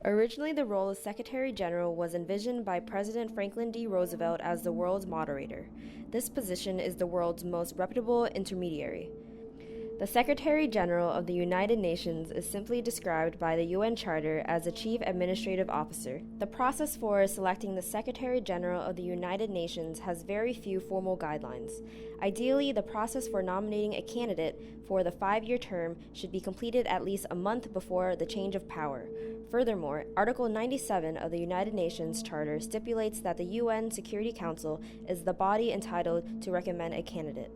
Originally, the role of Secretary General was envisioned by President Franklin D. Roosevelt as the world's moderator. This position is the world's most reputable intermediary. The Secretary General of the United Nations is simply described by the UN Charter as the Chief Administrative Officer. The process for selecting the Secretary General of the United Nations has very few formal guidelines. Ideally, the process for nominating a candidate for the 5-year term should be completed at least a month before the change of power. Furthermore, Article 97 of the United Nations Charter stipulates that the UN Security Council is the body entitled to recommend a candidate.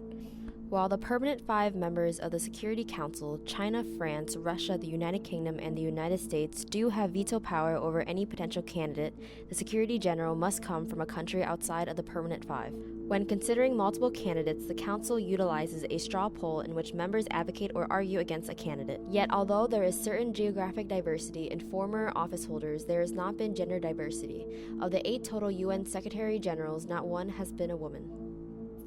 While the permanent 5 members of the Security Council, China, France, Russia, the United Kingdom, and the United States, do have veto power over any potential candidate, the Security General must come from a country outside of the permanent 5. When considering multiple candidates, the Council utilizes a straw poll in which members advocate or argue against a candidate. Yet, although there is certain geographic diversity in former office holders, there has not been gender diversity. Of the 8 total UN Secretary Generals, not one has been a woman.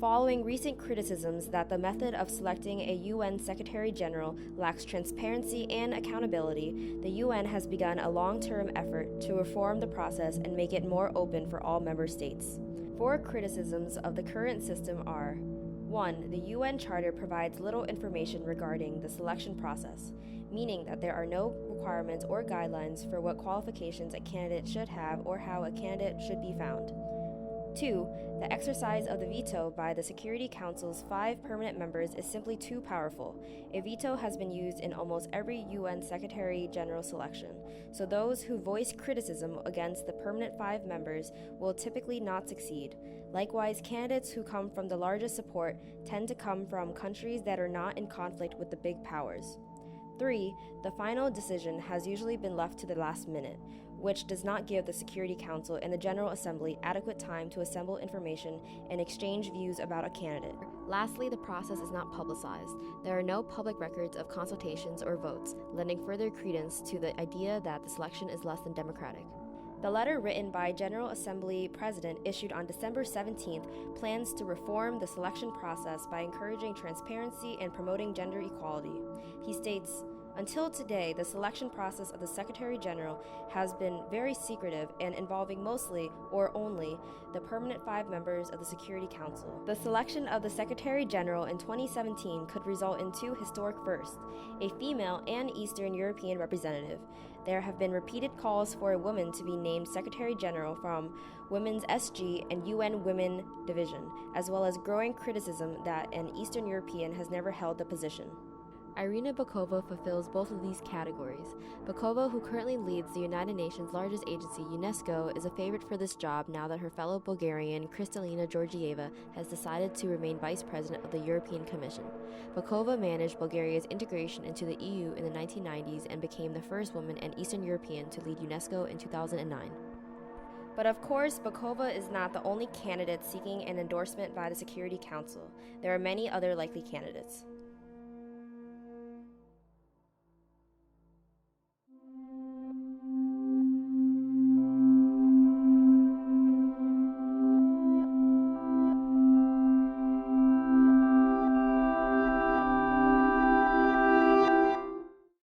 Following recent criticisms that the method of selecting a UN Secretary General lacks transparency and accountability, the UN has begun a long-term effort to reform the process and make it more open for all member states. 4 criticisms of the current system are: 1. The UN Charter provides little information regarding the selection process, meaning that there are no requirements or guidelines for what qualifications a candidate should have or how a candidate should be found. 2. The exercise of the veto by the Security Council's 5 permanent members is simply too powerful. A veto has been used in almost every UN Secretary General selection, so those who voice criticism against the permanent 5 members will typically not succeed. Likewise, candidates who come from the largest support tend to come from countries that are not in conflict with the big powers. 3. The final decision has usually been left to the last minute, which does not give the Security Council and the General Assembly adequate time to assemble information and exchange views about a candidate. Lastly, the process is not publicized. There are no public records of consultations or votes, lending further credence to the idea that the selection is less than democratic. The letter written by General Assembly President issued on December 17th plans to reform the selection process by encouraging transparency and promoting gender equality. He states, "Until today, the selection process of the Secretary General has been very secretive and involving mostly, or only, the permanent 5 members of the Security Council. The selection of the Secretary General in 2017 could result in 2 historic firsts, a female and Eastern European representative. There have been repeated calls for a woman to be named Secretary General from Women's SG and UN Women Division, as well as growing criticism that an Eastern European has never held the position." Irina Bokova fulfills both of these categories. Bokova, who currently leads the United Nations' largest agency, UNESCO, is a favorite for this job now that her fellow Bulgarian, Kristalina Georgieva, has decided to remain vice president of the European Commission. Bokova managed Bulgaria's integration into the EU in the 1990s and became the first woman and Eastern European to lead UNESCO in 2009. But of course, Bokova is not the only candidate seeking an endorsement by the Security Council. There are many other likely candidates.